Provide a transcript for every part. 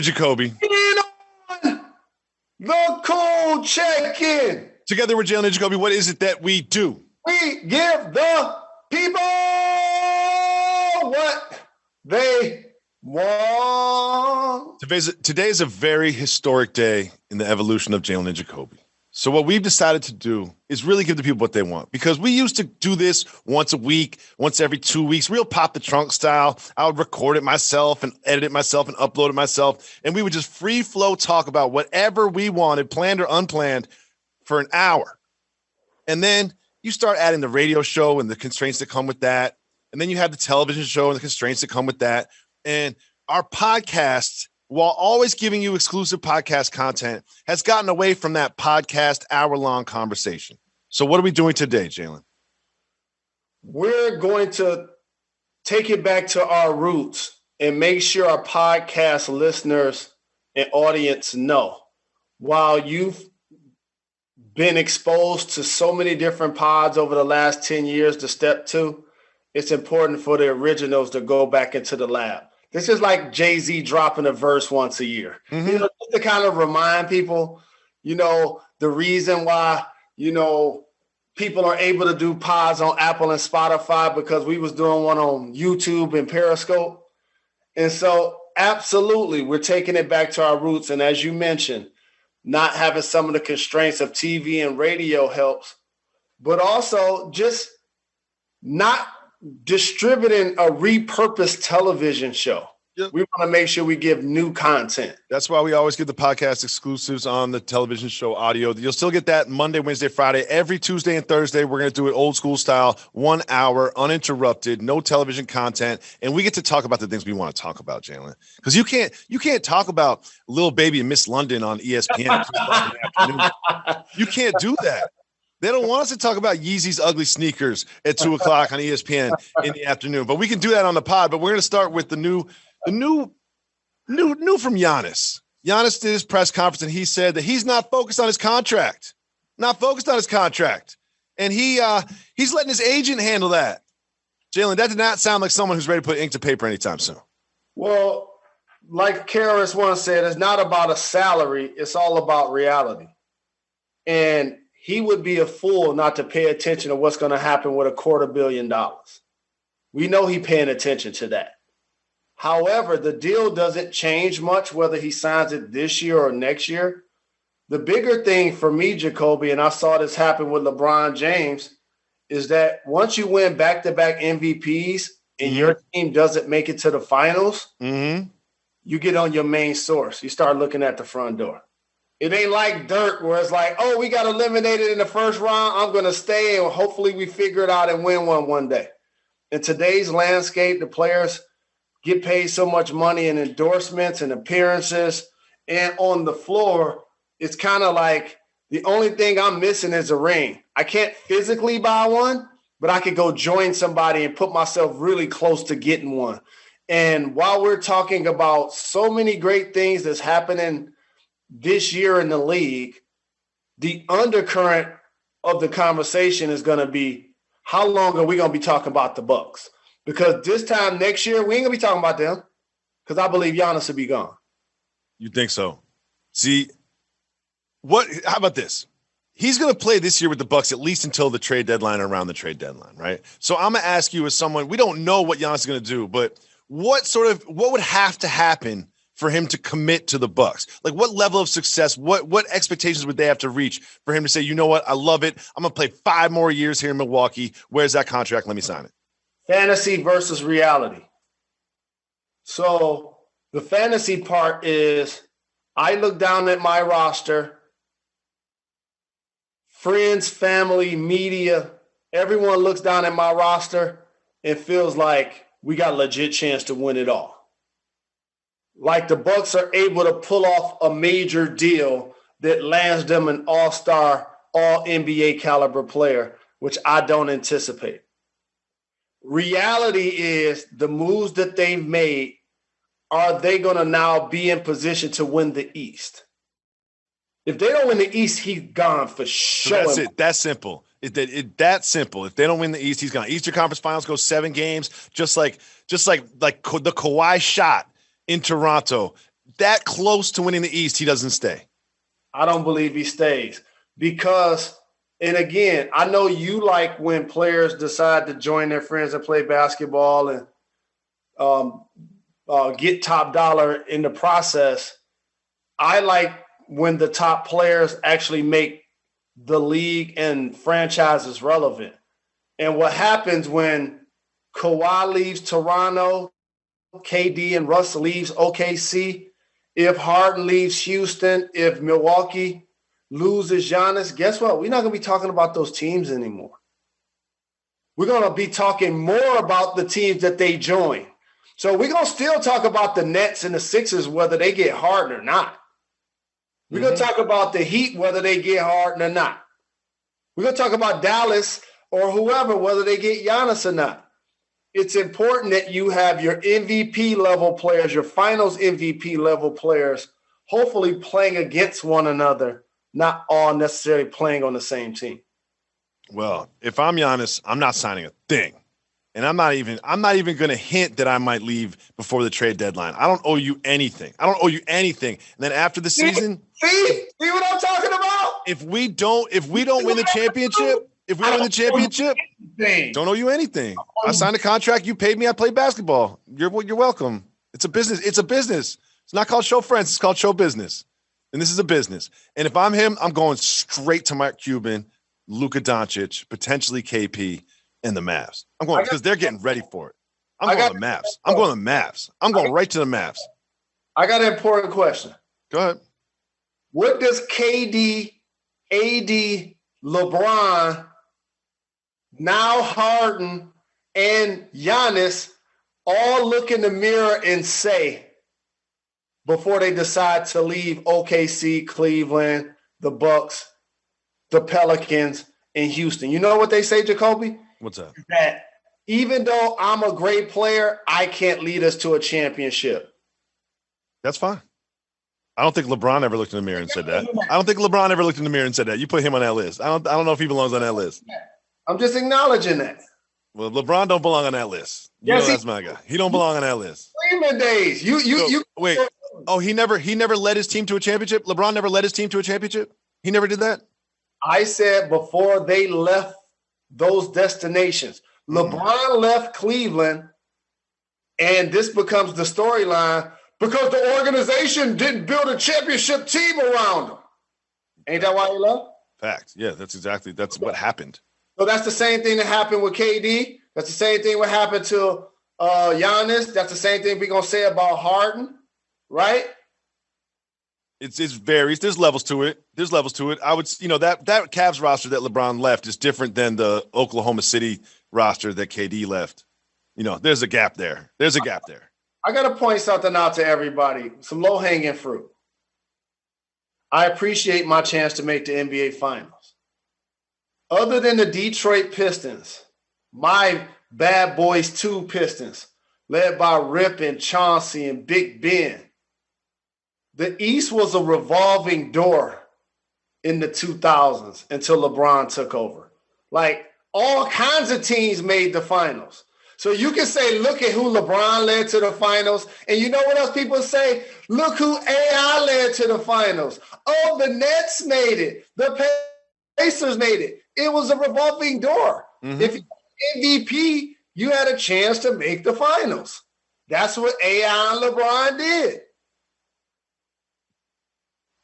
Jacoby. In on the cool check-in. Together with Jalen Jacoby, what is it that we do? We give the people what they want. Today is a very historic day in the evolution of Jalen Jacoby. So what we've decided to do is really give the people what they want, because we used to do this once a week, once every 2 weeks, real pop the trunk style. I would record it myself and edit it myself and upload it myself. And we would just free flow talk about whatever we wanted, planned or unplanned, for an hour. And then you start adding the radio show and the constraints that come with that. And then you have the television show and the constraints that come with that. And our podcast, while always giving you exclusive podcast content, has gotten away from that podcast hour-long conversation. So what are we doing today, Jalen? We're going to take it back to our roots and make sure our podcast listeners and audience know, while you've been exposed to so many different pods over the last 10 years to step two, it's important for the originals to go back into the lab. This is like Jay-Z dropping a verse once a year. Mm-hmm. Just to kind of remind people, the reason why, people are able to do pods on Apple and Spotify, because we was doing one on YouTube and Periscope. And so absolutely, we're taking it back to our roots. And as you mentioned, not having some of the constraints of TV and radio helps, but also just not distributing a repurposed television show. Yep. We want to make sure we give new content. That's why we always give the podcast exclusives on the television show audio. You'll still get that Monday, Wednesday, Friday. Every Tuesday and Thursday, we're going to do it old school style, 1 hour, uninterrupted, no television content. And we get to talk about the things we want to talk about, Jalen. Because you can't talk about Lil Baby-Ms London on ESPN at 2 o'clock in the afternoon. You can't do that. They don't want us to talk about Yeezy's ugly sneakers at 2 o'clock on ESPN in the afternoon. But we can do that on the pod. But we're going to start with the new from Giannis. Giannis did his press conference, and he said that he's not focused on his contract. And he's letting his agent handle that. Jalen, that did not sound like someone who's ready to put ink to paper anytime soon. Well, like Karras once said, it's not about a salary. It's all about reality. And he would be a fool not to pay attention to what's going to happen with $250 million. We know he's paying attention to that. However, the deal doesn't change much whether he signs it this year or next year. The bigger thing for me, Jacoby, and I saw this happen with LeBron James, is that once you win back-to-back MVPs and your team doesn't make it to the finals, you get on your main source. You start looking at the front door. It ain't like Dirk where it's like, oh, we got eliminated in the first round. I'm going to stay and hopefully we figure it out and win one day. In today's landscape, the players get paid so much money in endorsements and appearances. And on the floor, it's kind of like the only thing I'm missing is a ring. I can't physically buy one, but I could go join somebody and put myself really close to getting one. And while we're talking about so many great things that's happening this year in the league, the undercurrent of the conversation is going to be, how long are we going to be talking about the Bucks? Because this time next year, we ain't going to be talking about them, because I believe Giannis will be gone. You think so? See, how about this? He's going to play this year with the Bucks at least until the trade deadline or around the trade deadline, right? So I'm going to ask you, as someone, we don't know what Giannis is going to do, but what would have to happen for him to commit to the Bucks? Like, what level of success, what expectations would they have to reach for him to say, you know what, I love it, I'm going to play 5 more years here in Milwaukee. Where's that contract? Let me sign it. Fantasy versus reality. So the fantasy part is, I look down at my roster, friends, family, media, everyone looks down at my roster and feels like we got a legit chance to win it all. Like the Bucks are able to pull off a major deal that lands them an all-star, all-NBA caliber player, which I don't anticipate. Reality is, the moves that they've made, are they going to now be in position to win the East? If they don't win the East, he's gone for sure. So that's it. That's simple. That's simple. If they don't win the East, he's gone. Eastern Conference Finals go 7 games, just like the Kawhi shot in Toronto. that close to winning the East, he doesn't stay? I don't believe he stays because, and again, I know you like when players decide to join their friends and play basketball and get top dollar in the process. I like when the top players actually make the league and franchises relevant. And what happens when Kawhi leaves Toronto, KD and Russ leaves OKC, if Harden leaves Houston, if Milwaukee loses Giannis, guess what? We're not going to be talking about those teams anymore. We're going to be talking more about the teams that they join. So we're going to still talk about the Nets and the Sixers, whether they get Harden or not. We're going to talk about the Heat, whether they get Harden or not. We're going to talk about Dallas or whoever, whether they get Giannis or not. It's important that you have your MVP level players, your finals MVP level players, hopefully playing against one another, not all necessarily playing on the same team. Well, if I'm Giannis, I'm not signing a thing. And I'm not even going to hint that I might leave before the trade deadline. I don't owe you anything. And then after the season, see what I'm talking about? If we don't win the championship, don't owe you anything. I signed a contract. You paid me. I played basketball. You're welcome. It's a business. It's not called show friends. It's called show business. And this is a business. And if I'm him, I'm going straight to Mark Cuban, Luka Doncic, potentially KP, and the Mavs. I'm going because they're getting ready for it. I'm going to the Mavs. I'm going right to the Mavs. I got an important question. Go ahead. What does KD, AD, LeBron, now Harden, and Giannis all look in the mirror and say before they decide to leave OKC, Cleveland, the Bucks, the Pelicans, and Houston? You know what they say, Jacoby? What's that? That even though I'm a great player, I can't lead us to a championship. That's fine. I don't think LeBron ever looked in the mirror and said that. You put him on that list. I don't know if he belongs on that list. I'm just acknowledging that. Well, LeBron don't belong on that list. That's my guy. He don't belong on that list. Cleveland days. You wait. Oh, he never led his team to a championship? LeBron never led his team to a championship? He never did that? I said before they left those destinations. LeBron left Cleveland, and this becomes the storyline because the organization didn't build a championship team around him. Ain't that why he left? Fact. Yeah, that's what happened. So that's the same thing that happened with KD. That's the same thing what happened to Giannis. That's the same thing we're going to say about Harden, right? It varies. There's levels to it. I would, that Cavs roster that LeBron left is different than the Oklahoma City roster that KD left. There's a gap there. I got to point something out to everybody. Some low-hanging fruit. I appreciate my chance to make the NBA Finals. Other than the Detroit Pistons, my Bad Boys 2 Pistons, led by Rip and Chauncey and Big Ben, the East was a revolving door in the 2000s until LeBron took over. Like, all kinds of teams made the finals. So you can say, look at who LeBron led to the finals. And you know what else people say? Look who AI led to the finals. Oh, the Nets made it. The Pacers made it. It was a revolving door. Mm-hmm. If you're MVP, you had a chance to make the finals. That's what AI and LeBron did.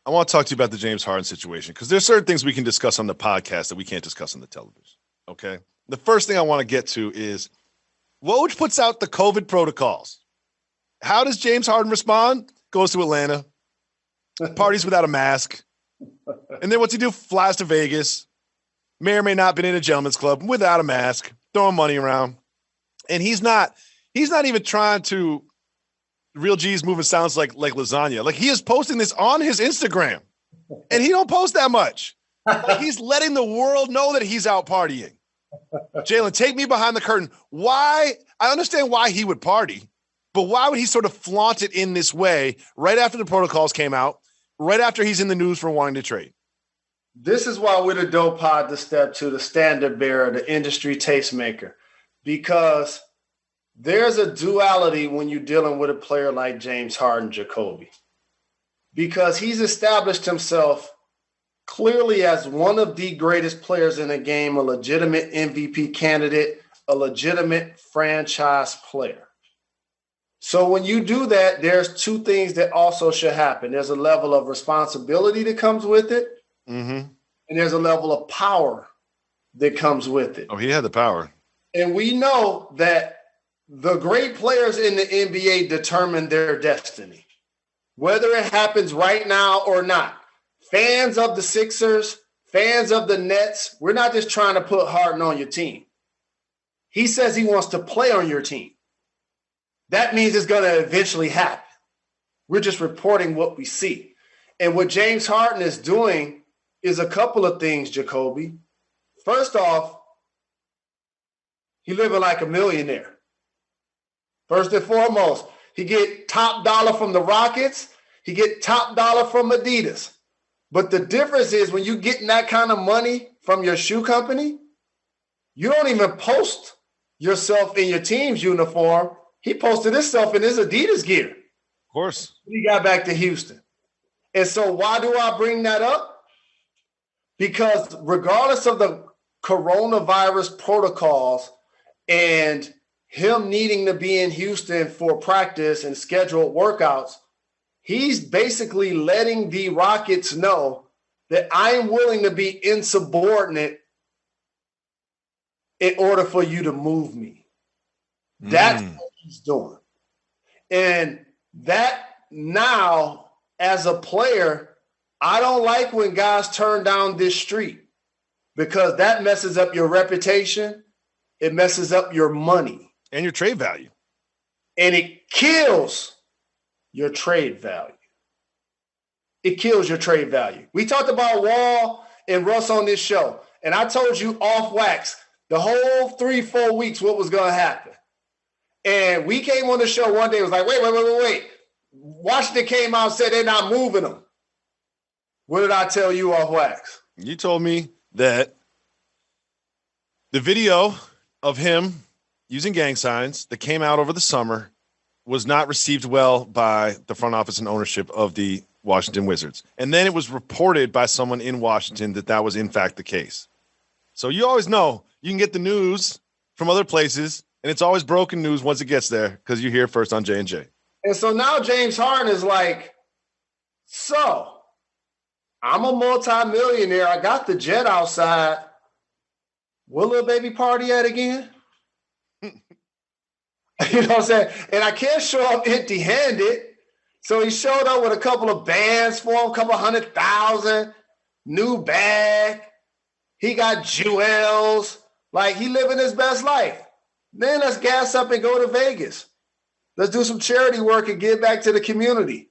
I want to talk to you about the James Harden situation because there's certain things we can discuss on the podcast that we can't discuss on the television. Okay. The first thing I want to get to is Woj puts out the COVID protocols. How does James Harden respond? Goes to Atlanta, parties without a mask. And then what's he do? Flies to Vegas. May or may not have been in a gentleman's club without a mask, throwing money around. And he's not even trying to real G's moving sounds like lasagna. Like he is posting this on his Instagram and he don't post that much. Like he's letting the world know that he's out partying. Jalen, take me behind the curtain. Why? I understand why he would party, but why would he sort of flaunt it in this way right after the protocols came out, right after he's in the news for wanting to trade? This is why we're the dope pod to step to, the standard bearer, the industry tastemaker, because there's a duality when you're dealing with a player like James Harden Jacoby. because he's established himself clearly as one of the greatest players in the game, a legitimate MVP candidate, a legitimate franchise player. So when you do that, there's two things that also should happen. There's a level of responsibility that comes with it, and there's a level of power that comes with it. Oh, he had the power. And we know that the great players in the NBA determine their destiny, whether it happens right now or not. Fans of the Sixers, fans of the Nets, we're not just trying to put Harden on your team. He says he wants to play on your team. That means it's going to eventually happen. We're just reporting what we see. And what James Harden is doing is a couple of things, Jacoby. First off, he living like a millionaire. First and foremost, he get top dollar from the Rockets. He get top dollar from Adidas. But the difference is when you getting that kind of money from your shoe company, you don't even post yourself in your team's uniform. He posted himself in his Adidas gear. Of course. He got back to Houston. And so why do I bring that up? Because regardless of the coronavirus protocols and him needing to be in Houston for practice and scheduled workouts, he's basically letting the Rockets know that I'm willing to be insubordinate in order for you to move me. That's what he's doing. And that now, as a player, I don't like when guys turn down this street because that messes up your reputation. It messes up your money. And your trade value. And it kills your trade value. It kills your trade value. We talked about Wall and Russ on this show, and I told you off wax the whole 3-4 weeks what was going to happen. And we came on the show one day, it was like, wait. Washington came out and said they're not moving them. What did I tell you off wax? You told me that the video of him using gang signs that came out over the summer was not received well by the front office and ownership of the Washington Wizards. And then it was reported by someone in Washington that that was in fact the case. So you always know you can get the news from other places, and it's always broken news once it gets there because you hear it first on J&J. And so now James Harden is like, so I'm a multimillionaire. I got the jet outside. Where Lil Baby party at again? You know what I'm saying? And I can't show up empty-handed. So he showed up with a couple of bands for him, a couple 100,000, new bag. He got jewels. Like, he living his best life. Then let's gas up and go to Vegas. Let's do some charity work and give back to the community.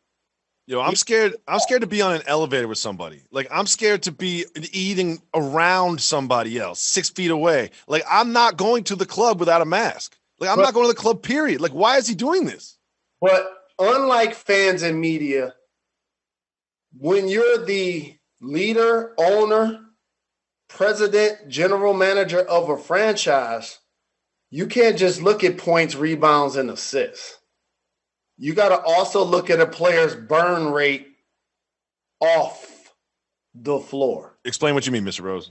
Yo, I'm scared. I'm scared to be on an elevator with somebody. Like, I'm scared to be eating around somebody else 6 feet away. Like, I'm not going to the club without a mask. Like, I'm not going to the club, period. Like, why is he doing this? But unlike fans and media, when you're the leader, owner, president, general manager of a franchise, you can't just look at points, rebounds, and assists. You got to also look at a player's burn rate off the floor. Explain what you mean, Mr. Rose.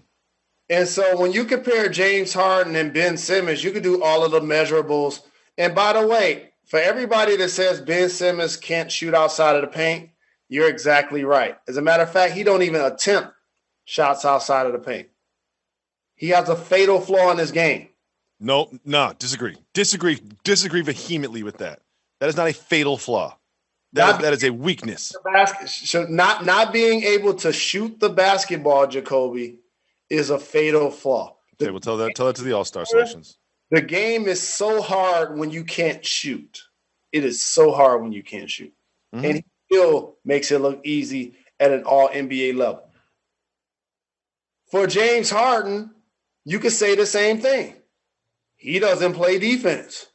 And so when you compare James Harden and Ben Simmons, you can do all of the measurables. And by the way, for everybody that says Ben Simmons can't shoot outside of the paint, you're exactly right. As a matter of fact, he don't even attempt shots outside of the paint. He has a fatal flaw in his game. No, disagree. Disagree vehemently with that. That is not a fatal flaw. That is a weakness. Not being able to shoot the basketball, Jacoby, is a fatal flaw. Okay, we'll tell that to the All-Star selections. The game is so hard when you can't shoot. It is so hard when you can't shoot. Mm-hmm. And he still makes it look easy at an all-NBA level. For James Harden, you could say the same thing. He doesn't play defense.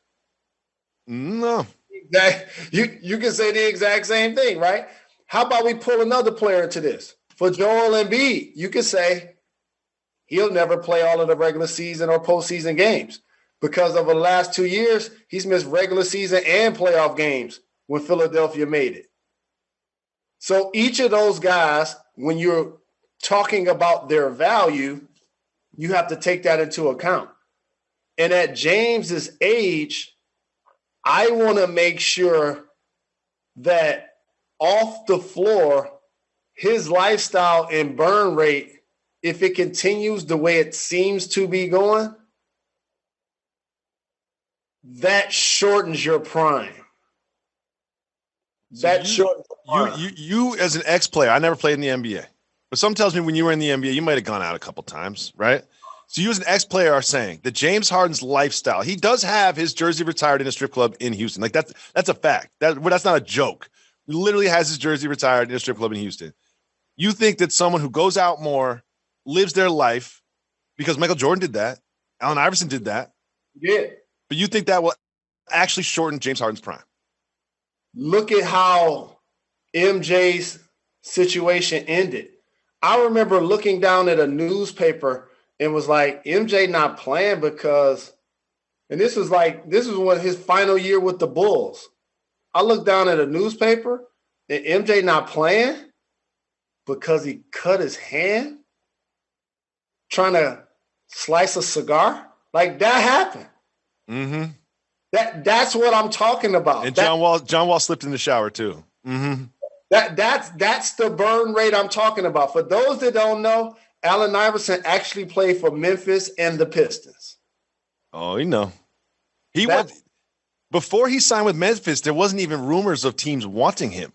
No. You can say the exact same thing, right? How about we pull another player into this? For Joel Embiid, you could say he'll never play all of the regular season or postseason games because over the last 2 years, he's missed regular season and playoff games when Philadelphia made it. So each of those guys, when you're talking about their value, you have to take that into account. And at James's age, I want to make sure that off the floor, his lifestyle and burn rate, if it continues the way it seems to be going, that shortens your prime. You as an ex-player, I never played in the NBA, but something tells me when you were in the NBA, you might have gone out a couple times, right? So you as an ex-player are saying that James Harden's lifestyle, he does have his jersey retired in a strip club in Houston. Like that's a fact. That's not a joke. He literally has his jersey retired in a strip club in Houston. You think that someone who goes out more, lives their life, because Michael Jordan did that, Allen Iverson did that. Yeah. But you think that will actually shorten James Harden's prime? Look at how MJ's situation ended. I remember looking down at a newspaper and was like, MJ not playing because, and this was when his final year with the Bulls. I looked down at a newspaper and MJ not playing because he cut his hand trying to slice a cigar. Like that happened. Mm-hmm. That's what I'm talking about. And John Wall slipped in the shower too. Mm-hmm. That's the burn rate I'm talking about. For those that don't know, Allen Iverson actually played for Memphis and the Pistons. Oh, you know. Before he signed with Memphis, there wasn't even rumors of teams wanting him.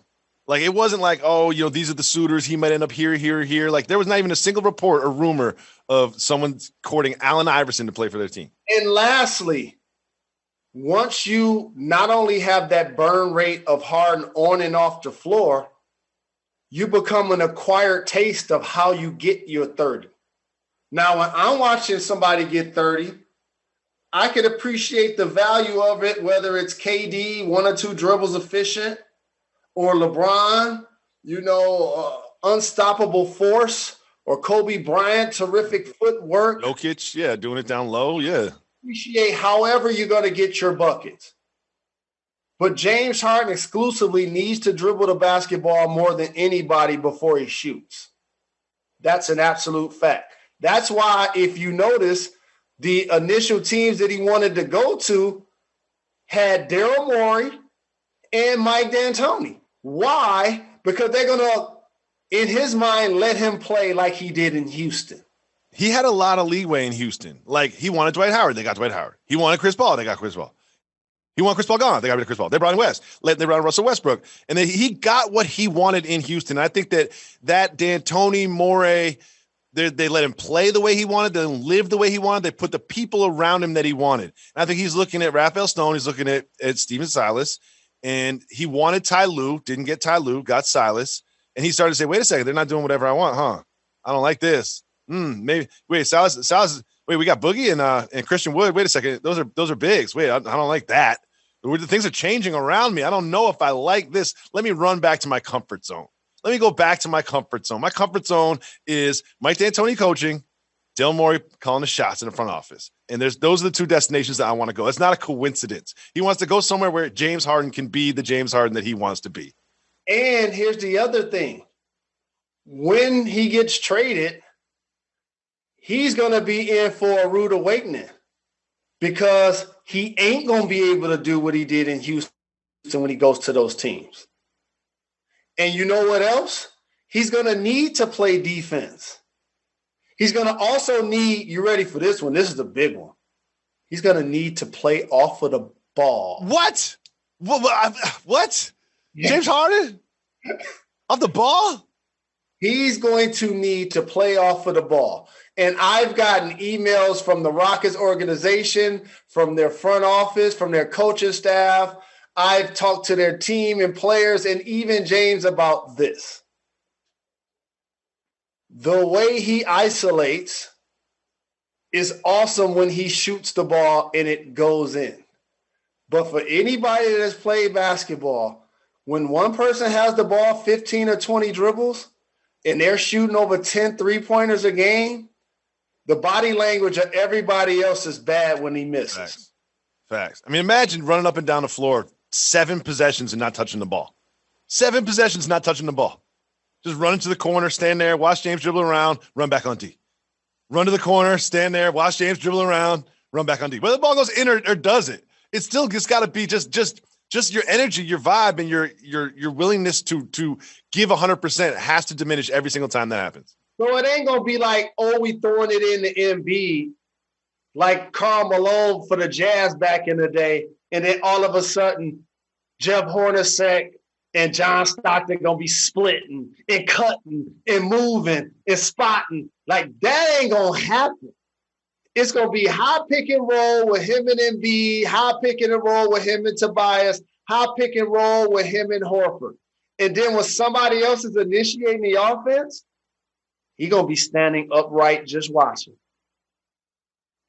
Like, it wasn't like, oh, these are the suitors. He might end up here. Like, there was not even a single report or rumor of someone courting Allen Iverson to play for their team. And lastly, once you not only have that burn rate of Harden on and off the floor, you become an acquired taste of how you get your 30. Now, when I'm watching somebody get 30, I can appreciate the value of it, whether it's KD, 1 or 2 dribbles efficient, or LeBron, unstoppable force, or Kobe Bryant, terrific footwork. Jokic, yeah, doing it down low, yeah. Appreciate however you're going to get your buckets. But James Harden exclusively needs to dribble the basketball more than anybody before he shoots. That's an absolute fact. That's why, if you notice, the initial teams that he wanted to go to had Daryl Morey and Mike D'Antoni. Why? Because they're going to, in his mind, let him play like he did in Houston. He had a lot of leeway in Houston. Like, he wanted Dwight Howard. They got Dwight Howard. He wanted Chris Paul. They got Chris Paul. He wanted Chris Paul gone. They got rid of Chris Paul. They brought in West. They brought in Russell Westbrook. And he got what he wanted in Houston. I think that D'Antoni, Morey, they let him play the way he wanted. They let him live the way he wanted. They put the people around him that he wanted. And I think he's looking at Raphael Stone. He's looking at Steven Silas. And he wanted Ty Lue. Didn't get Ty Lue. Got Silas. And he started to say, wait a second. They're not doing whatever I want, huh? I don't like this. Maybe. Wait, Silas. Wait, we got Boogie and Christian Wood. Wait a second. Those are bigs. Wait, I don't like that. The things are changing around me. I don't know if I like this. Let me run back to my comfort zone. Let me go back to my comfort zone. My comfort zone is Mike D'Antoni coaching, Daryl Morey calling the shots in the front office. And those are the 2 destinations that I want to go. It's not a coincidence. He wants to go somewhere where James Harden can be the James Harden that he wants to be. And here's the other thing. When he gets traded, he's going to be in for a rude awakening because he ain't going to be able to do what he did in Houston when he goes to those teams. And you know what else? He's going to need to play defense. He's going to also need, you ready for this one? This is the big one. He's going to need to play off of the ball. What? What? Yeah. James Harden? Off the ball? He's going to need to play off of the ball. And I've gotten emails from the Rockets organization, from their front office, from their coaching staff. I've talked to their team and players and even James about this. The way he isolates is awesome when he shoots the ball and it goes in. But for anybody that has played basketball, when one person has the ball 15 or 20 dribbles and they're shooting over 10 3-pointers a game, the body language of everybody else is bad when he misses. Facts. I mean, imagine running up and down the floor 7 possessions and not touching the ball. 7 possessions not touching the ball. Just run into the corner, stand there, watch James dribble around, run back on D. Run to the corner, stand there, watch James dribble around, run back on D. Whether the ball goes in or does it, it's still just got to be just your energy, your vibe, and your willingness to give 100% has to diminish every single time that happens. So it ain't gonna be like, oh, we throwing it in the Embiid, like Karl Malone for the Jazz back in the day, and then all of a sudden, Jeff Hornacek and John Stockton gonna be splitting and cutting and moving and spotting. Like, that ain't gonna happen. It's gonna be high pick and roll with him and Embiid, high pick and roll with him and Tobias, high pick and roll with him and Horford. And then when somebody else is initiating the offense, he gonna be standing upright just watching.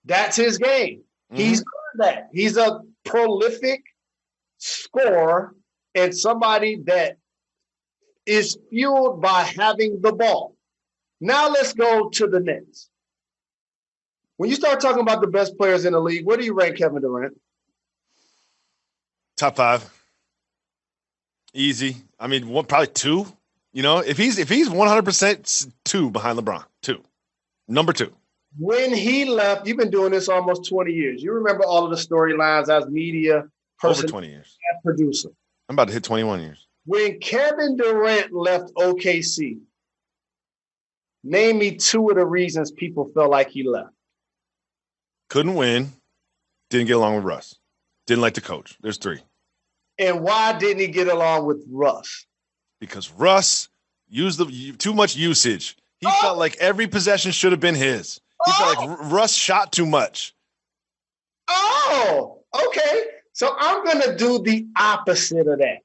That's his game. Mm-hmm. He's good at that. He's a prolific scorer and somebody that is fueled by having the ball. Now let's go to the Nets. When you start talking about the best players in the league, where do you rank Kevin Durant? Top 5. Easy. I mean, probably 2. You know, if he's 100% 2 behind LeBron, 2. Number 2. When he left, you've been doing this almost 20 years. You remember all of the storylines as media person, over 20 years, as producer. I'm about to hit 21 years. When Kevin Durant left OKC, name me 2 of the reasons people felt like he left. Couldn't win. Didn't get along with Russ. Didn't like the coach. There's 3. And why didn't he get along with Russ? Because Russ used too much usage. He felt like every possession should have been his. He felt like Russ shot too much. Oh, okay. So I'm going to do the opposite of that.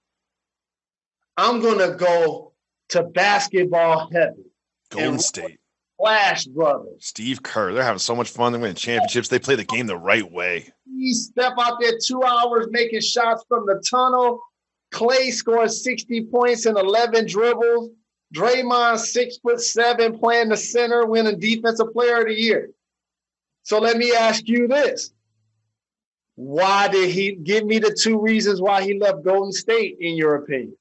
I'm going to go to basketball heaven. Golden State. Flash Brothers. Steve Kerr. They're having so much fun. They're winning championships. They play the game the right way. He step out there 2 hours making shots from the tunnel. Clay scoring 60 points in 11 dribbles. Draymond 6'7" playing the center, winning Defensive Player of the Year. So let me ask you this. Why did he give me the 2 reasons why he left Golden State, in your opinion?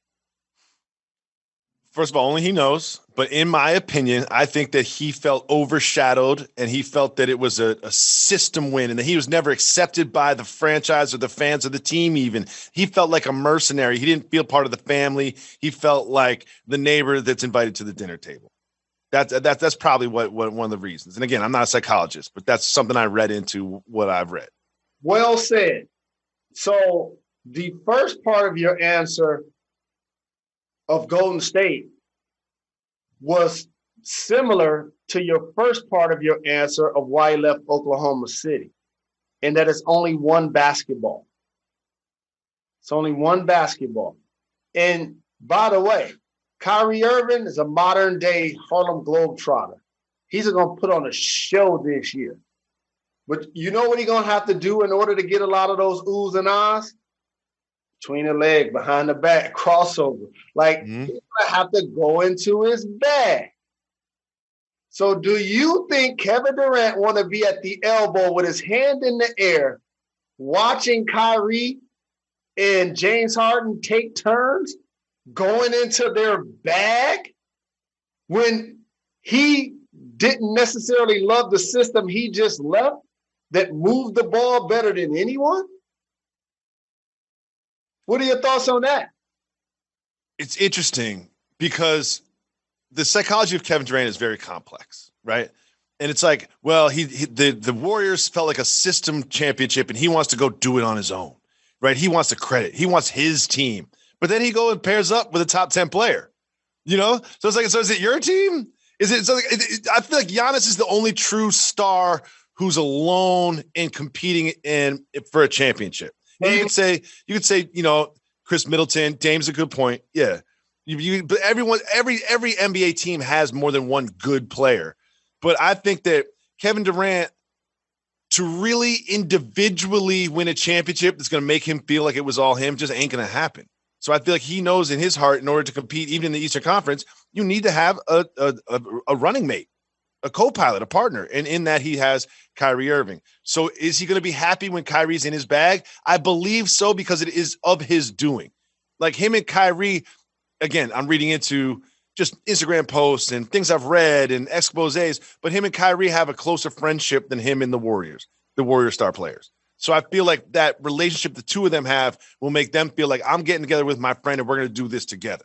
First of all, only he knows. But in my opinion, I think that he felt overshadowed and he felt that it was a system win and that he was never accepted by the franchise or the fans of the team even. He felt like a mercenary. He didn't feel part of the family. He felt like the neighbor that's invited to the dinner table. That's probably what one of the reasons. And again, I'm not a psychologist, but that's something I read into what I've read. Well said. So the first part of your answer of Golden State was similar to your first part of your answer of why he left Oklahoma City, and that it's only one basketball. It's only one basketball. And by the way, Kyrie Irving is a modern-day Harlem Globetrotter. He's going to put on a show this year. But you know what he's going to have to do in order to get a lot of those oohs and ahs? Between the leg, behind the back, crossover. Like, he's going to have to go into his bag. So do you think Kevin Durant want to be at the elbow with his hand in the air, watching Kyrie and James Harden take turns, going into their bag, when he didn't necessarily love the system he just left that moved the ball better than anyone? What are your thoughts on that? It's interesting because the psychology of Kevin Durant is very complex, right? And it's like, well, the Warriors felt like a system championship and he wants to go do it on his own, right? He wants the credit. He wants his team. But then he go and pairs up with a top 10 player, you know? So it's like, so is it your team? Is it something? I feel like Giannis is the only true star who's alone and competing for a championship. And you could say, you know, Chris Middleton, Dame's a good point. Yeah. But every NBA team has more than one good player. But I think that Kevin Durant, to really individually win a championship that's going to make him feel like it was all him, just ain't going to happen. So I feel like he knows in his heart, in order to compete, even in the Eastern Conference, you need to have a running mate, a co-pilot, a partner. And in that, he has Kyrie Irving. So is he going to be happy when Kyrie's in his bag? I believe so, because it is of his doing. Like him and Kyrie again, I'm reading into just Instagram posts and things I've read and exposés, but him and Kyrie have a closer friendship than him and the Warrior star players. So I feel like that relationship the two of them have will make them feel like I'm getting together with my friend and we're going to do this together.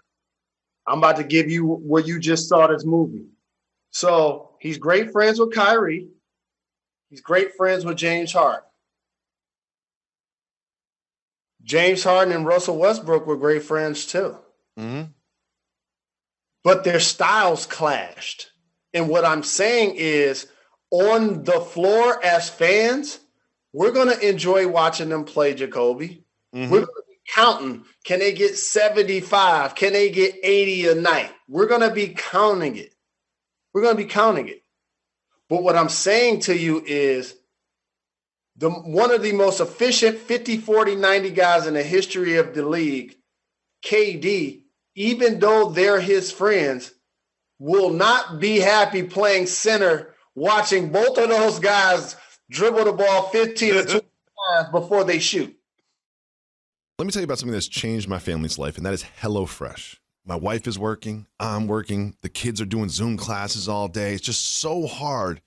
I'm about to give you what you just saw this movie. So he's great friends with Kyrie. He's great friends with James Harden. James Harden and Russell Westbrook were great friends too. Mm-hmm. But their styles clashed. And what I'm saying is, on the floor as fans, we're going to enjoy watching them play, Jacoby. Mm-hmm. We're going to be counting. Can they get 75? Can they get 80 a night? We're going to be counting it. But what I'm saying to you is one of the most efficient 50, 40, 90 guys in the history of the league, KD, even though they're his friends, will not be happy playing center, watching both of those guys dribble the ball 15 or 20 times before they shoot. Let me tell you about something that's changed my family's life, and that is HelloFresh. My wife is working, I'm working, the kids are doing Zoom classes all day. It's just so hard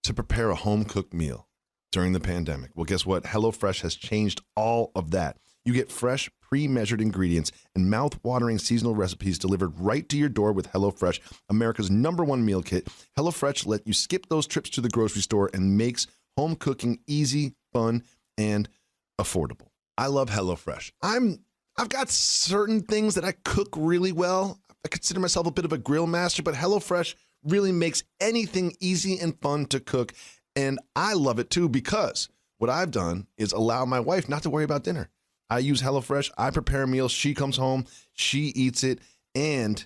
to prepare a home-cooked meal during the pandemic. Well, guess what? HelloFresh has changed all of that. You get fresh, pre-measured ingredients and mouth-watering seasonal recipes delivered right to your door with HelloFresh, America's #1 meal kit. HelloFresh lets you skip those trips to the grocery store and makes home cooking easy, fun, and affordable. I love HelloFresh. I've got certain things that I cook really well. I consider myself a bit of a grill master, but HelloFresh really makes anything easy and fun to cook. And I love it too, because what I've done is allow my wife not to worry about dinner. I use HelloFresh. I prepare meals. She comes home, she eats it, and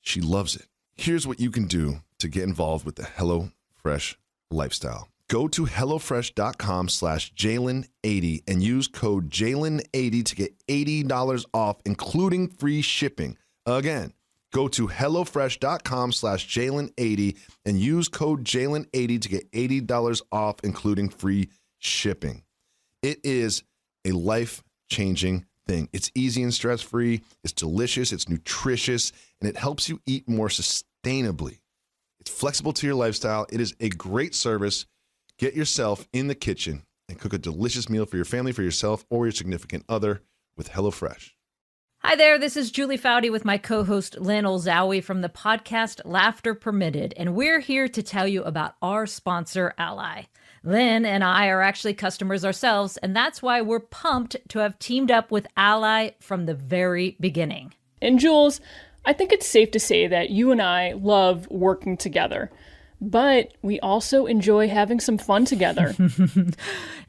she loves it. Here's what you can do to get involved with the HelloFresh lifestyle. Go to HelloFresh.com/Jalen80 and use code Jalen80 to get $80 off, including free shipping. Again, go to HelloFresh.com/Jalen80 and use code Jalen80 to get $80 off, including free shipping. It is a life-changing thing. It's easy and stress-free. It's delicious. It's nutritious, and it helps you eat more sustainably. It's flexible to your lifestyle. It is a great service. Get yourself in the kitchen and cook a delicious meal for your family, for yourself, or your significant other with HelloFresh. Hi there, this is Julie Foudy with my co-host Lynn Olzawi from the podcast Laughter Permitted, and we're here to tell you about our sponsor, Ally. Lynn and I are actually customers ourselves, and that's why we're pumped to have teamed up with Ally from the very beginning. And Jules, I think it's safe to say that you and I love working together, but we also enjoy having some fun together.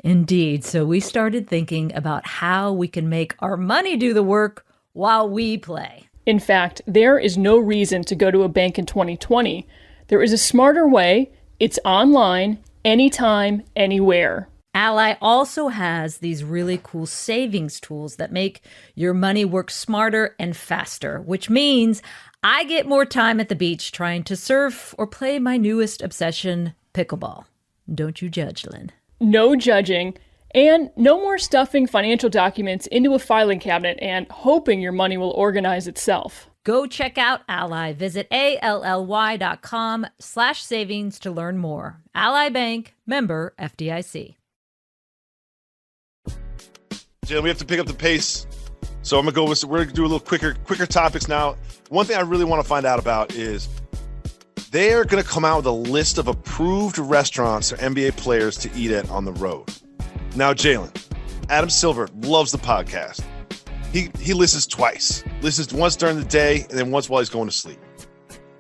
Indeed. So we started thinking about how we can make our money do the work while we play. In fact, there is no reason to go to a bank in 2020. There is a smarter way. It's online, anytime, anywhere. Ally also has these really cool savings tools that make your money work smarter and faster, which means I get more time at the beach trying to surf or play my newest obsession, pickleball. Don't you judge, Lynn. No judging, and no more stuffing financial documents into a filing cabinet and hoping your money will organize itself. Go check out Ally. Visit ALLY.com/savings to learn more. Ally Bank, member FDIC. Jalen, we have to pick up the pace. So we're going to do a little quicker topics now. One thing I really want to find out about is they're going to come out with a list of approved restaurants for NBA players to eat at on the road. Now, Jalen, Adam Silver loves the podcast. He listens twice. Listens once during the day and then once while he's going to sleep.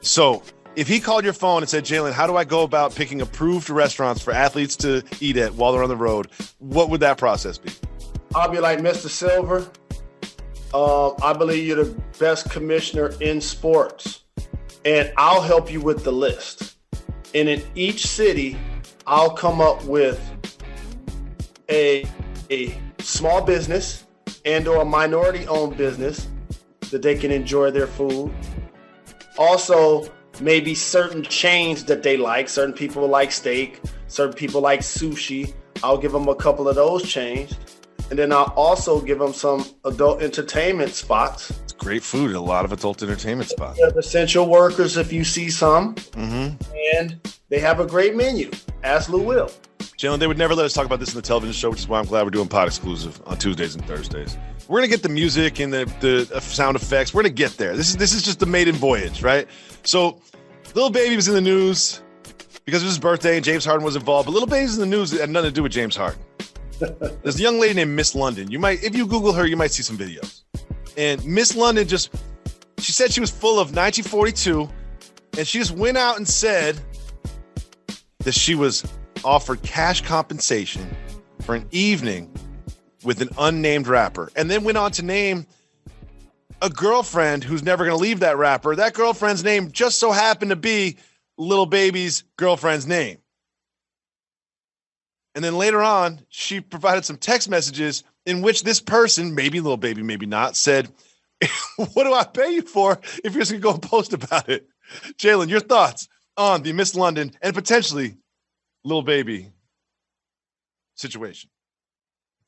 So if he called your phone and said, Jalen, how do I go about picking approved restaurants for athletes to eat at while they're on the road, what would that process be? I'll be like, Mr. Silver, I believe you're the best commissioner in sports, and I'll help you with the list. And in each city, I'll come up with a small business and or a minority-owned business that they can enjoy their food. Also, maybe certain chains that they like. Certain people like steak. Certain people like sushi. I'll give them a couple of those chains. And then I'll also give them some adult entertainment spots. great food at a lot of adult entertainment spots. They're essential workers if you see some. Mm-hmm. And they have a great menu. Ask Lou Will. Jalen, they would never let us talk about this in the television show, which is why I'm glad we're doing pod exclusive on Tuesdays and Thursdays. We're going to get the music and the sound effects. We're going to get there. This is just the maiden voyage, right? So Lil Baby was in the news because it was his birthday and James Harden was involved. But Lil Baby's in the news. It had nothing to do with James Harden. There's a young lady named Miss London. If you Google her, you might see some videos. And Miss London she said she was full of 1942, and she just went out and said that she was offered cash compensation for an evening with an unnamed rapper, and then went on to name a girlfriend who's never going to leave that rapper. That girlfriend's name just so happened to be Lil Baby's girlfriend's name. And then later on, she provided some text messages in which this person, maybe Lil Baby, maybe not, said, what do I pay you for if you're just going to go and post about it? Jalen, your thoughts on the Miss London and potentially Lil Baby situation?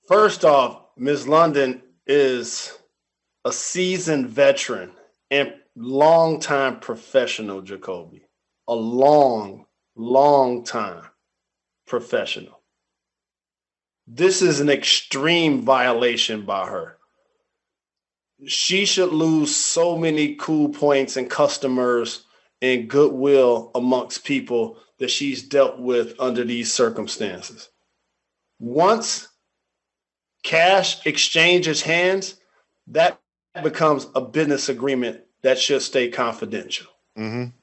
First off, Miss London is a seasoned veteran and longtime professional, Jacoby. A long time professional. This is an extreme violation by her. She should lose so many cool points and customers and goodwill amongst people that she's dealt with under these circumstances. Once cash exchanges hands, that becomes a business agreement that should stay confidential. Mm-hmm.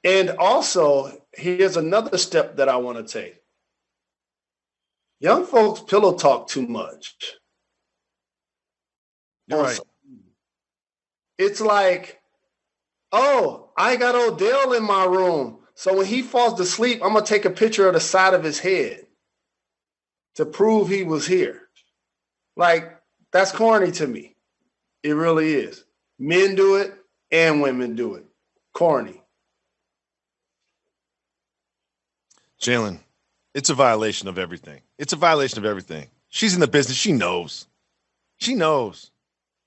And also, here's another step that I want to take. Young folks pillow talk too much. You're right. It's like, oh, I got Odell in my room. So when he falls to sleep, I'm going to take a picture of the side of his head to prove he was here. Like, that's corny to me. It really is. Men do it and women do it. Corny. Jalen, it's a violation of everything. It's a violation of everything. She's in the business. She knows. She knows.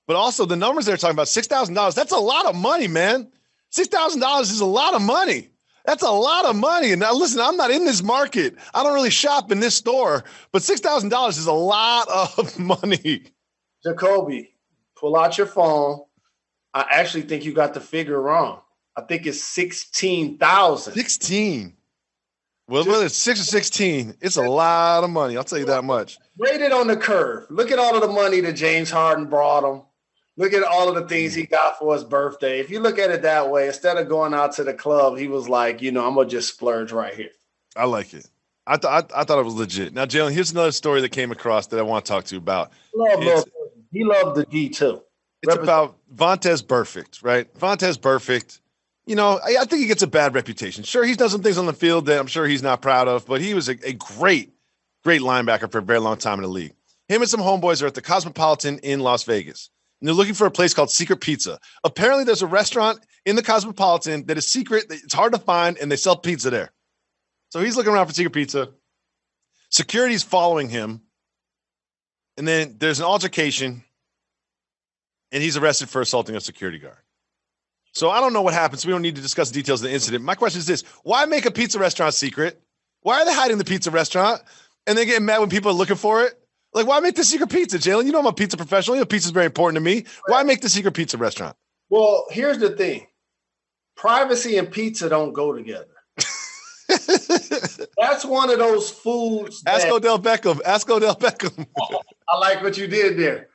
But also the numbers they're talking about, $6,000, that's a lot of money, man. $6,000 is a lot of money. That's a lot of money. And now listen, I'm not in this market. I don't really shop in this store, but $6,000 is a lot of money. Jacoby, pull out your phone. I actually think you got the figure wrong. I think it's 16,000. 16. Well, whether it's 6 or 16, it's a lot of money. I'll tell you that much. Rate it on the curve. Look at all of the money that James Harden brought him. Look at all of the things he got for his birthday. If you look at it that way, instead of going out to the club, he was like, I'm going to just splurge right here. I like it. I thought it was legit. Now, Jalen, here's another story that came across that I want to talk to you about. He loved the G too. It's about Vontaze Burfict, right? Vontaze Burfict. I think he gets a bad reputation. Sure, he's done some things on the field that I'm sure he's not proud of, but he was a great linebacker for a very long time in the league. Him and some homeboys are at the Cosmopolitan in Las Vegas. And they're looking for a place called Secret Pizza. Apparently, there's a restaurant in the Cosmopolitan that is secret. It's hard to find, and they sell pizza there. So he's looking around for Secret Pizza. Security's following him. And then there's an altercation, and he's arrested for assaulting a security guard. So I don't know what happened, so we don't need to discuss the details of the incident. My question is this. Why make a pizza restaurant secret? Why are they hiding the pizza restaurant? And they getting mad when people are looking for it? Like, why make the secret pizza, Jalen? I'm a pizza professional. Pizza's very important to me. Why make the secret pizza restaurant? Well, here's the thing. Privacy and pizza don't go together. That's one of those foods. Ask Odell Beckham. I like what you did there.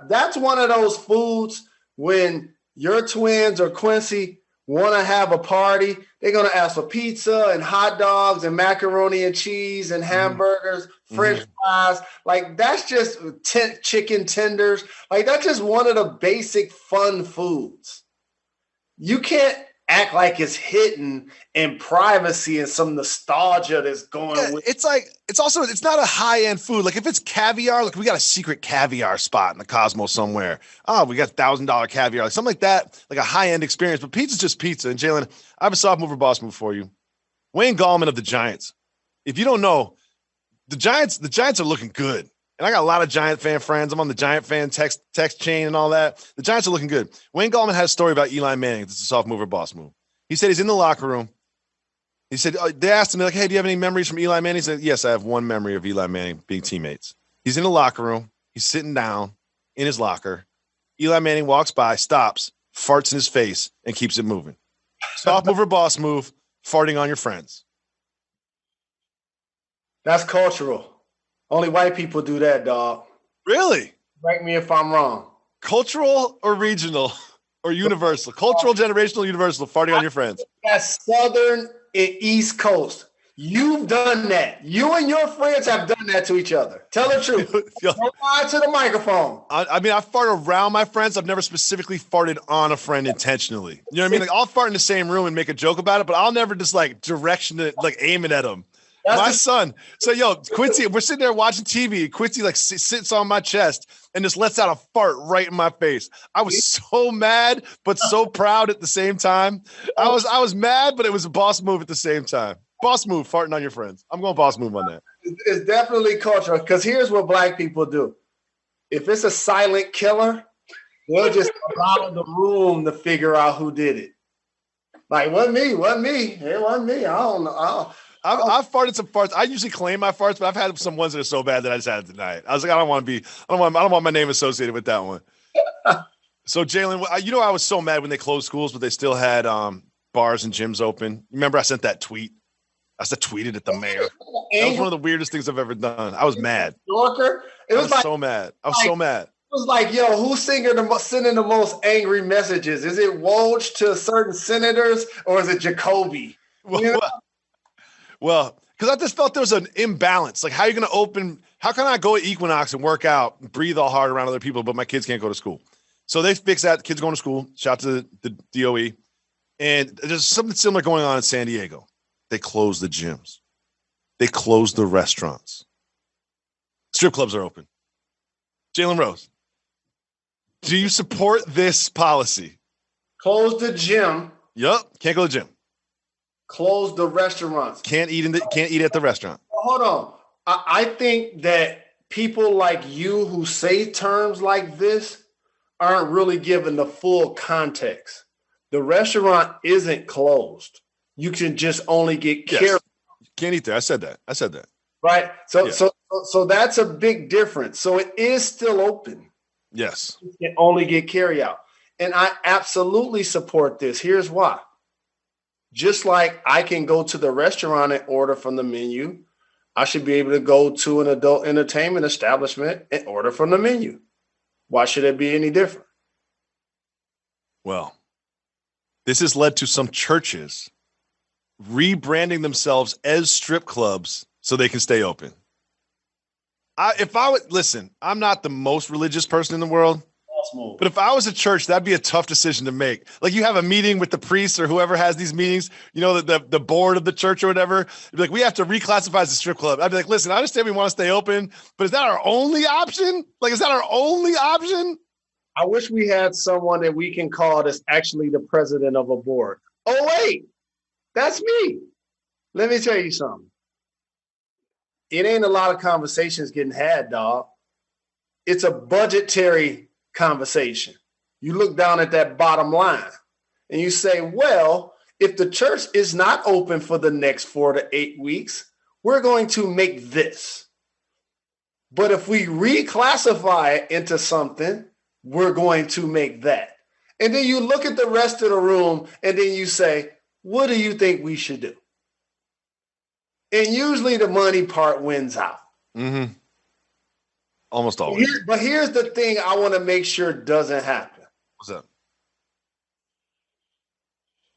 That's one of those foods when your twins or Quincy want to have a party, they're going to ask for pizza and hot dogs and macaroni and cheese and hamburgers, French fries. Like, that's just chicken tenders. Like, that's just one of the basic fun foods. You can't act like it's hidden in privacy and some nostalgia that's going with. It's not a high-end food. Like, if it's caviar, like, we got a secret caviar spot in the Cosmos somewhere. Oh, we got $1,000 caviar, like something like that, like a high-end experience. But pizza's just pizza. And Jalen, I have a soft mover boss move for you. Wayne Gallman of the Giants. If you don't know, the Giants are looking good. And I got a lot of Giant fan friends. I'm on the Giant fan text chain and all that. The Giants are looking good. Wayne Gallman had a story about Eli Manning. This is a soft move or boss move. He said he's in the locker room. He said, they asked him, like, hey, do you have any memories from Eli Manning? He said, yes, I have one memory of Eli Manning being teammates. He's in the locker room. He's sitting down in his locker. Eli Manning walks by, stops, farts in his face, and keeps it moving. Soft move or boss move, farting on your friends. That's cultural. Only white people do that, dog. Really? Correct me if I'm wrong. Cultural or regional or universal? Cultural, generational, universal, farting on your friends. That's Southern and East Coast. You've done that. You and your friends have done that to each other. Tell the truth. Don't lie to the microphone. I mean, I fart around my friends. I've never specifically farted on a friend intentionally. You know what I mean? Like, I'll fart in the same room and make a joke about it, but I'll never just like direction it, like aim it at them. My son. So, Quincy, we're sitting there watching TV. Quincy like sits on my chest and just lets out a fart right in my face. I was so mad, but so proud at the same time. I was mad, but it was a boss move at the same time. Boss move, farting on your friends. I'm going boss move on that. It's definitely cultural because here's what black people do. If it's a silent killer, they'll just allow the room to figure out who did it. Like, wasn't me. It wasn't me. I don't know. I've farted some farts. I usually claim my farts, but I've had some ones that are so bad that I just had to deny it. I was like, I don't want my name associated with that one. So Jalen, I was so mad when they closed schools, but they still had bars and gyms open. Remember I sent that tweet? I tweeted at the mayor. That was one of the weirdest things I've ever done. I was mad. Yorker. I was so mad. I was so mad. It was like, who's sending the most angry messages? Is it Woj to certain senators or is it Jacoby? Well, because I just felt there was an imbalance. Like, how are you going to open? How can I go at Equinox and work out, breathe all hard around other people, but my kids can't go to school? So they fixed that. Kids going to school. Shout out to the DOE. And there's something similar going on in San Diego. They closed the gyms. They closed the restaurants. Strip clubs are open. Jalen Rose, do you support this policy? Close the gym. Yup. Can't go to the gym. Close the restaurants. Can't eat at the restaurant. Hold on. I think that people like you who say terms like this aren't really given the full context. The restaurant isn't closed. You can just only get carried. Yes. Can't eat there. I said that. Right. So that's a big difference. So it is still open. Yes. You can only get carry out. And I absolutely support this. Here's why. Just like I can go to the restaurant and order from the menu, I should be able to go to an adult entertainment establishment and order from the menu. Why should it be any different? Well, this has led to some churches rebranding themselves as strip clubs so they can stay open. I'm not the most religious person in the world. But if I was a church, that'd be a tough decision to make. Like, you have a meeting with the priests or whoever has these meetings, the board of the church or whatever. It'd be like, we have to reclassify as a strip club. I'd be like, listen, I understand we want to stay open, but is that our only option? Like, is that our only option? I wish we had someone that we can call that's actually the president of a board. Oh, wait, that's me. Let me tell you something. It ain't a lot of conversations getting had, dog. It's a budgetary conversation. You look down at that bottom line and you say, well, if the church is not open for the next 4 to 8 weeks, we're going to make this. But if we reclassify it into something, we're going to make that. And then you look at the rest of the room and then you say, what do you think we should do? And usually the money part wins out. Mm-hmm. Almost always. But here's the thing I want to make sure doesn't happen. What's that?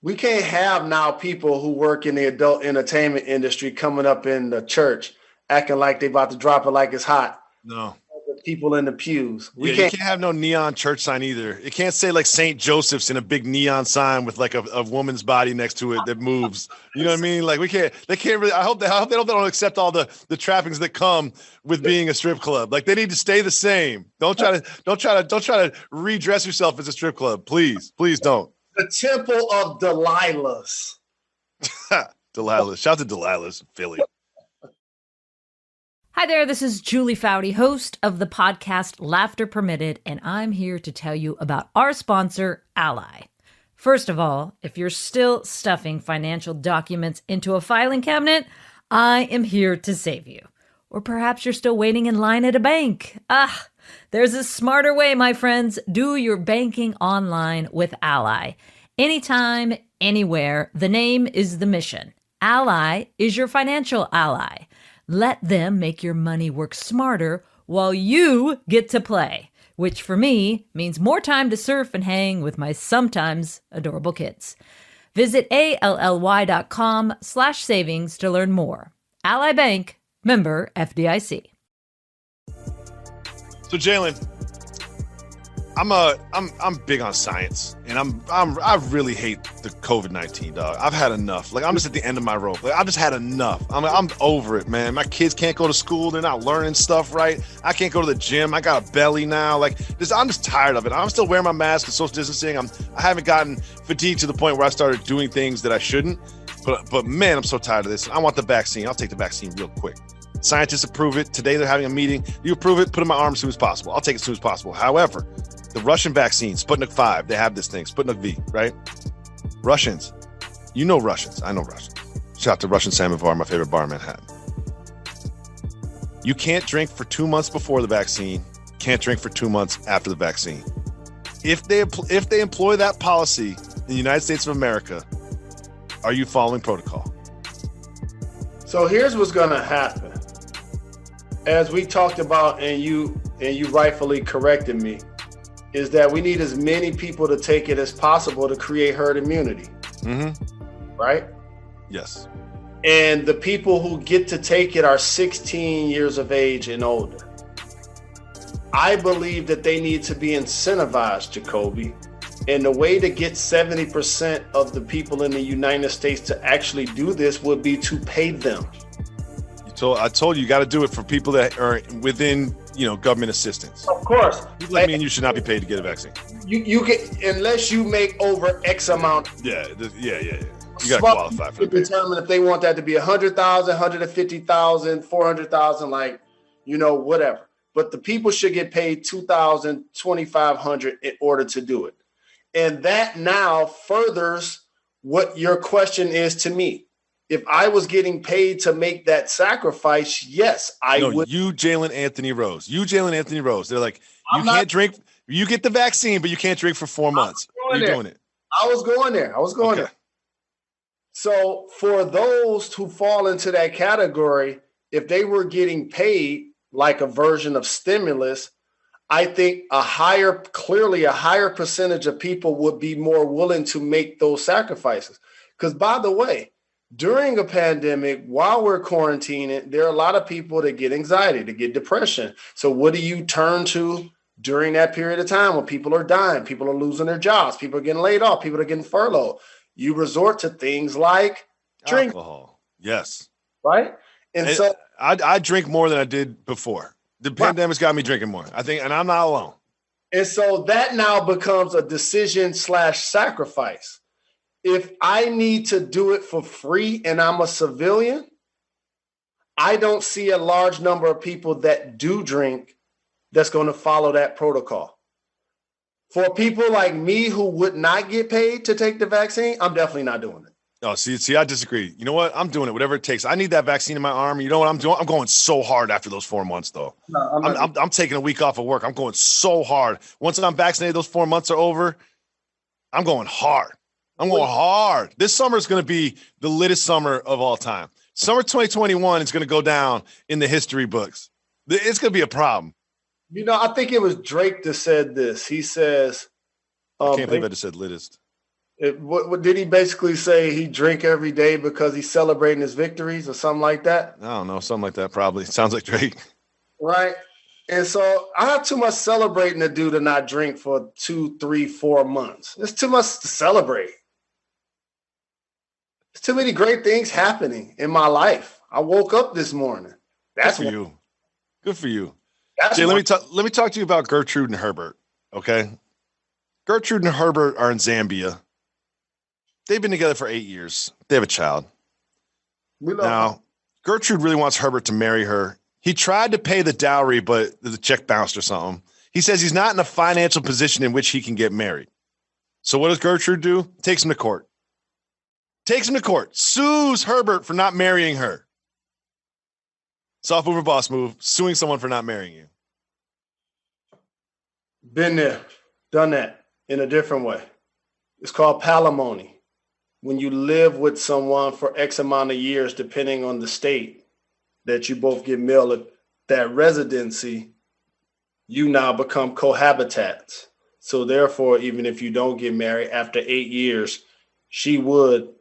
We can't have now people who work in the adult entertainment industry coming up in the church acting like they about to drop it like it's hot. No. The people in the pews. You can't have no neon church sign either. It can't say like St. Joseph's in a big neon sign with like a woman's body next to it that moves. You know what I mean? Like, they can't really, I hope they don't accept all the trappings that come with being a strip club. Like, they need to stay the same. Don't try to redress yourself as a strip club. Please don't. The Temple of Delilah's. Delilah. Shout out to Delilah's, Philly. Hi there, this is Julie Foudy, host of the podcast Laughter Permitted, and I'm here to tell you about our sponsor, Ally. First of all, if you're still stuffing financial documents into a filing cabinet, I am here to save you. Or perhaps you're still waiting in line at a bank. There's a smarter way, my friends. Do your banking online with Ally. Anytime, anywhere. The name is the mission. Ally is your financial ally. Let them make your money work smarter while you get to play, which for me means more time to surf and hang with my sometimes adorable kids. Visit ALLY.com/savings to learn more. Ally Bank, member FDIC. So Jalen, I'm big on science, and I really hate the COVID-19, dog. I've had enough. Like, I'm just at the end of my rope. Like, I've just had enough. I'm over it, man. My kids can't go to school. They're not learning stuff right. I can't go to the gym. I got a belly now. Like, I'm just tired of it. I'm still wearing my mask and social distancing. I haven't gotten fatigued to the point where I started doing things that I shouldn't. But man, I'm so tired of this. I want the vaccine. I'll take the vaccine real quick. Scientists approve it. Today they're having a meeting. You approve it, put it in my arm as soon as possible. I'll take it as soon as possible. However, the Russian vaccine, Sputnik 5, they have this thing, Sputnik V, right? Russians. You know Russians. I know Russians. Shout out to Russian Samovar, my favorite bar in Manhattan. You can't drink for 2 months before the vaccine. Can't drink for 2 months after the vaccine. If they employ that policy in the United States of America, are you following protocol? So here's what's going to happen. As we talked about, and you rightfully corrected me, is that we need as many people to take it as possible to create herd immunity. Mm-hmm. Right? Yes. And the people who get to take it are 16 years of age and older. I believe that they need to be incentivized, Jacoby. And the way to get 70% of the people in the United States to actually do this would be to pay them. I told you got to do it for people that are within, government assistance. Of course. People like me and you should not be paid to get a vaccine. You get, unless you make over X amount. Yeah. You got to qualify for it. Determine if they want that to be 100,000, 150,000, 400,000, whatever. But the people should get paid 2,000, 2,500 in order to do it. And that now furthers what your question is to me. If I was getting paid to make that sacrifice, yes, I would. You, Jalen Anthony Rose. They're like, you can't drink. You get the vaccine, but you can't drink for 4 months. You're doing it. I was going there. So for those who fall into that category, if they were getting paid like a version of stimulus, I think clearly a higher percentage of people would be more willing to make those sacrifices. Because by the way, during a pandemic, while we're quarantining, there are a lot of people that get anxiety, that get depression. So what do you turn to during that period of time when people are dying, people are losing their jobs, people are getting laid off, people are getting furloughed? You resort to things like drink. Alcohol. Yes. Right? And so I drink more than I did before. The pandemic's got me drinking more, I think, and I'm not alone. And so that now becomes a decision/sacrifice. If I need to do it for free and I'm a civilian, I don't see a large number of people that do drink that's going to follow that protocol. For people like me who would not get paid to take the vaccine, I'm definitely not doing it. Oh, see, I disagree. You know what? I'm doing it, whatever it takes. I need that vaccine in my arm. You know what I'm doing? I'm going so hard after those 4 months, though. No, I'm taking a week off of work. I'm going so hard. Once I'm vaccinated, those 4 months are over. I'm going hard. This summer is going to be the littest summer of all time. Summer 2021 is going to go down in the history books. It's going to be a problem. I think it was Drake that said this. He says, I can't believe I just said littest. What did he basically say? He drink every day because he's celebrating his victories or something like that? I don't know. Something like that, probably. Sounds like Drake. Right. And so I have too much celebrating to do to not drink for 2, 3, 4 months. It's too much to celebrate. There's too many great things happening in my life. I woke up this morning. That's good for you. Good for you. Jay, let me talk to you about Gertrude and Herbert. Okay. Gertrude and Herbert are in Zambia. They've been together for 8 years. They have a child. Now, Gertrude really wants Herbert to marry her He tried to pay the dowry, but the check bounced or something. He says he's not in a financial position in which he can get married. So what does Gertrude do? Takes him to court. Sues Herbert for not marrying her. Soft mover, boss move. Suing someone for not marrying you. Been there, done that in a different way. It's called palimony. When you live with someone for X amount of years, depending on the state that you both get mail that residency, you now become cohabitats. So therefore, even if you don't get married after 8 years, she would,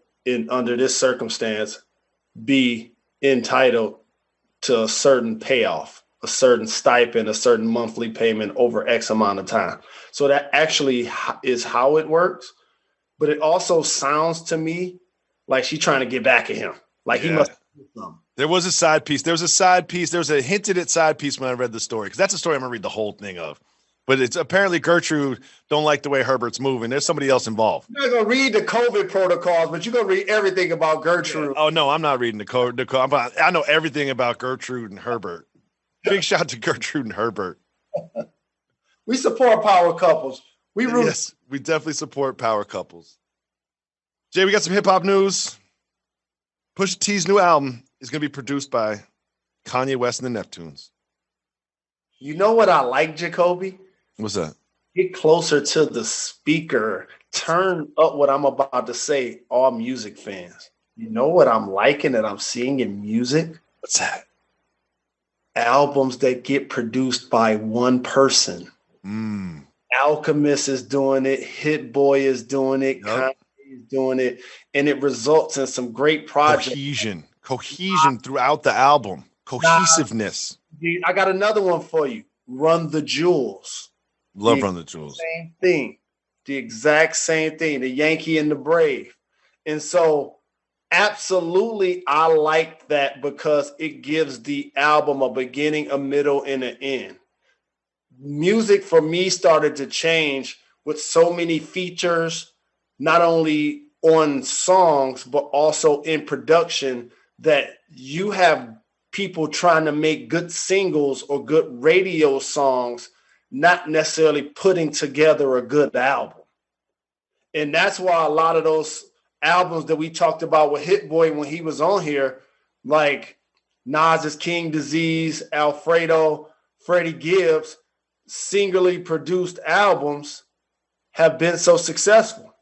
under this circumstance, be entitled to a certain payoff, a certain stipend, a certain monthly payment over X amount of time. So that actually is how it works. But it also sounds to me like she's trying to get back at him. Like he must do something. There was a side piece. There was a hinted at side piece when I read the story, because that's a story I'm going to read the whole thing of. But it's apparently Gertrude don't like the way Herbert's moving. There's somebody else involved. You're not going to read the COVID protocols, but you're going to read everything about Gertrude. Yeah. Oh, no, I'm not reading the code. I know everything about Gertrude and Herbert. Big shout out to Gertrude and Herbert. We support power couples. Yes, we definitely support power couples. Jay, we got some hip-hop news. Pusha T's new album is going to be produced by Kanye West and the Neptunes. You know what I like, Jacoby? What's that? Get closer to the speaker. Turn up what I'm about to say, all music fans. You know what I'm liking that I'm seeing in music? What's that? Albums that get produced by one person. Alchemist is doing it. Hit Boy is doing it. Kanye is doing it. And it results in some great projects. Cohesion throughout the album. Cohesiveness. I got another one for you. Run the Jewels. Love Run the Jewels. Same thing. The exact same thing. The Yankee and the Brave. And so absolutely I like that because it gives the album a beginning, a middle, and an end. Music for me started to change with so many features, not only on songs, but also in production, that you have people trying to make good singles or good radio songs, not necessarily putting together a good album. And that's why a lot of those albums that we talked about with Hit Boy when he was on here, like Nas's King Disease, Alfredo, Freddie Gibbs, singularly produced albums have been so successful.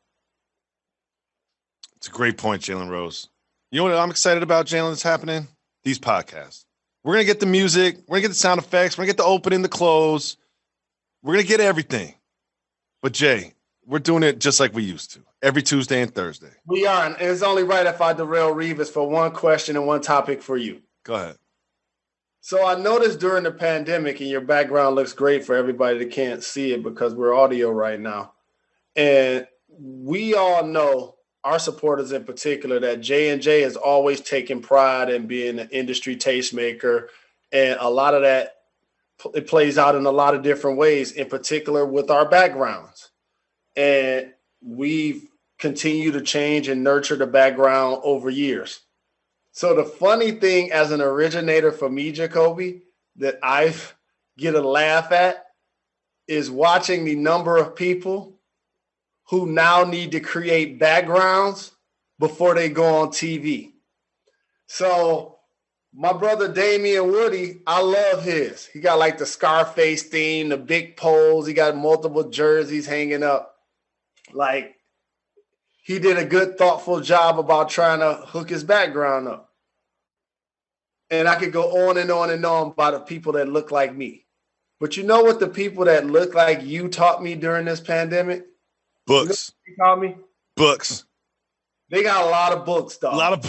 It's a great point, Jalen Rose. You know what I'm excited about, Jalen, that's happening? These podcasts. We're going to get the music. We're going to get the sound effects. We're going to get the opening, the close. We're going to get everything. But, Jay, we're doing it just like we used to, every Tuesday and Thursday. We are, and it's only right if I derail Revis for one question and one topic for you. Go ahead. So I noticed during the pandemic, and your background looks great for everybody that can't see it because we're audio right now. And we all know, our supporters in particular, that J&J has always taken pride in being an industry tastemaker. And a lot of that, it plays out in a lot of different ways, in particular with our backgrounds. And we've continued to change and nurture the background over years. So the funny thing as an originator for me, Jacoby, that I get a laugh at is watching the number of people who now need to create backgrounds before they go on TV. So my brother Damian Woody, I love his. He got like the Scarface theme, the big poles. He got multiple jerseys hanging up. Like, he did a good, thoughtful job about trying to hook his background up. And I could go on and on and on about the people that look like me. But you know what the people that look like you taught me during this pandemic? Books. You know what they taught me? Books. They got a lot of books, dog. A lot of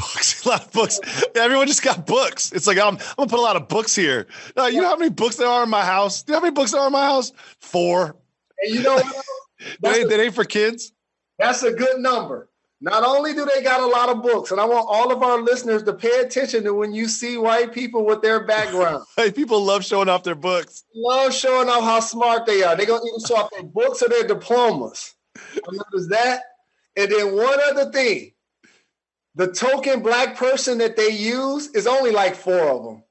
books. Everyone just got books. It's like, I'm going to put a lot of books here. You know how many books there are in my house? Do you know how many books there are in my house? 4. And you know what? That ain't for kids. That's a good number. Not only do they got a lot of books, and I want all of our listeners to pay attention to when you see white people with their background. White people love showing off their books. Love showing off how smart they are. They're going to either show off their books or their diplomas. Notice that? And then one other thing. The token black person that they use is only like 4 of them.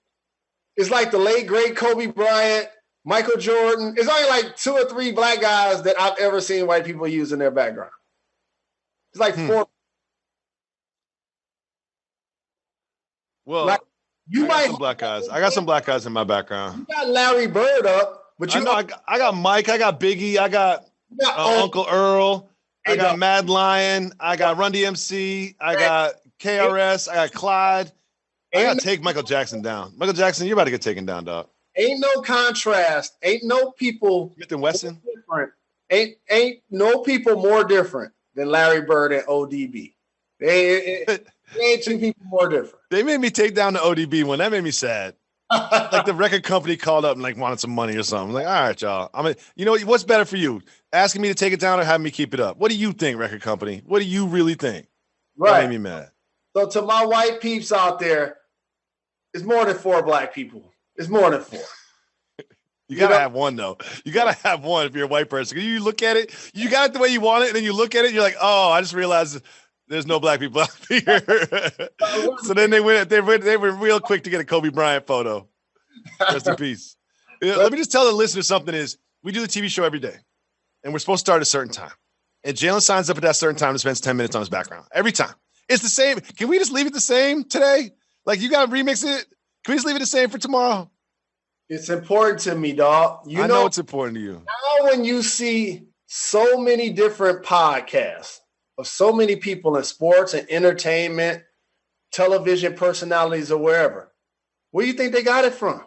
It's like the late, great Kobe Bryant, Michael Jordan. It's only like 2 or 3 black guys that I've ever seen white people use in their background. It's like 4. Well, like, I got some black guys. I got some black guys in my background. You got Larry Bird up, but you know I got Mike. I got Biggie. I got Uncle Earl. I got Mad Lion. I got Run DMC. I got KRS. I got Clyde. I got to take Michael Jackson down. Michael Jackson, you're about to get taken down, dog. Ain't no contrast. Ain't no people Smith and Wesson. Different. Ain't no people more different than Larry Bird and ODB. They ain't 2 people more different. They made me take down the ODB one. That made me sad. Like the record company called up and like wanted some money or something. I'm like, all right, y'all. You know what's better for you? Asking me to take it down or having me keep it up? What do you think, record company? What do you really think? Right. That made me mad. So to my white peeps out there, it's more than 4 black people. It's more than 4. You gotta have one though. You gotta have one if you're a white person. You look at it, you got it the way you want it, and then you look at it, you're like, oh, I just realized there's no black people out here. So then they were real quick to get a Kobe Bryant photo. Rest in peace. Let me just tell the listeners something is we do the TV show every day, and we're supposed to start at a certain time. And Jalen signs up at that certain time and spends 10 minutes on his background. Every time. It's the same. Can we just leave it the same today? Like, you got to remix it. Can we just leave it the same for tomorrow? It's important to me, dog. I know it's important to you. Now when you see so many different podcasts of so many people in sports and entertainment, television personalities or wherever, where do you think they got it from?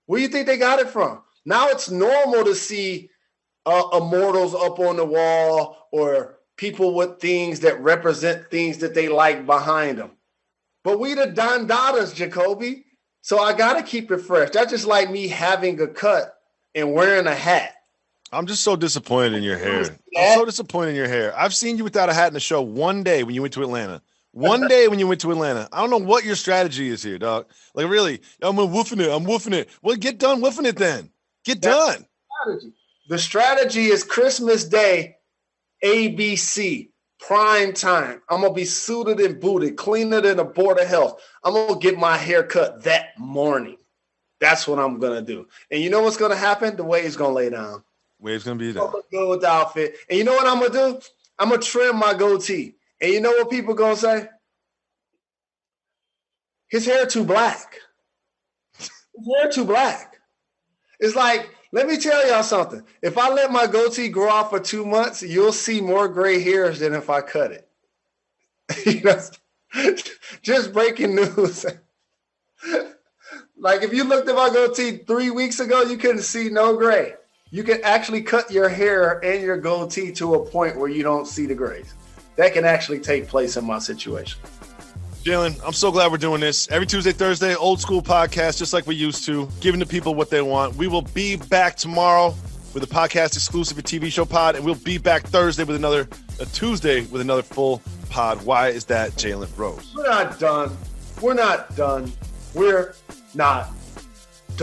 Where do you think they got it from? Now it's normal to see immortals up on the wall or people with things that represent things that they like behind them. But we the Don Dadas, Jacoby. So I got to keep it fresh. That's just like me having a cut and wearing a hat. I'm just so disappointed in your hair. I'm so disappointed in your hair. I've seen you without a hat in the show one day when you went to Atlanta. One day when you went to Atlanta. I don't know what your strategy is here, dog. Like, really, I'm woofing it. I'm woofing it. Well, get done woofing it then. Get done. The strategy is Christmas Day, ABC. Prime time. I'm going to be suited and booted, cleaner than a board of health. I'm going to get my hair cut that morning. That's what I'm going to do. And you know what's going to happen? The wave's going to lay down. Wave's going to be there. I'm going to go with the outfit. And you know what I'm going to do? I'm going to trim my goatee. And you know what people going to say? His hair too black. His hair too black. It's like, let me tell y'all something. If I let my goatee grow out for 2 months, you'll see more gray hairs than if I cut it. You know, just breaking news. Like if you looked at my goatee 3 weeks ago, you couldn't see no gray. You can actually cut your hair and your goatee to a point where you don't see the grays. That can actually take place in my situation. Jalen, I'm so glad we're doing this. Every Tuesday, Thursday, old school podcast, just like we used to, giving the people what they want. We will be back tomorrow with a podcast exclusive for TV show pod, and we'll be back Thursday with Tuesday with another full pod. Why is that, Jalen Rose? We're not done. We're not done. We're not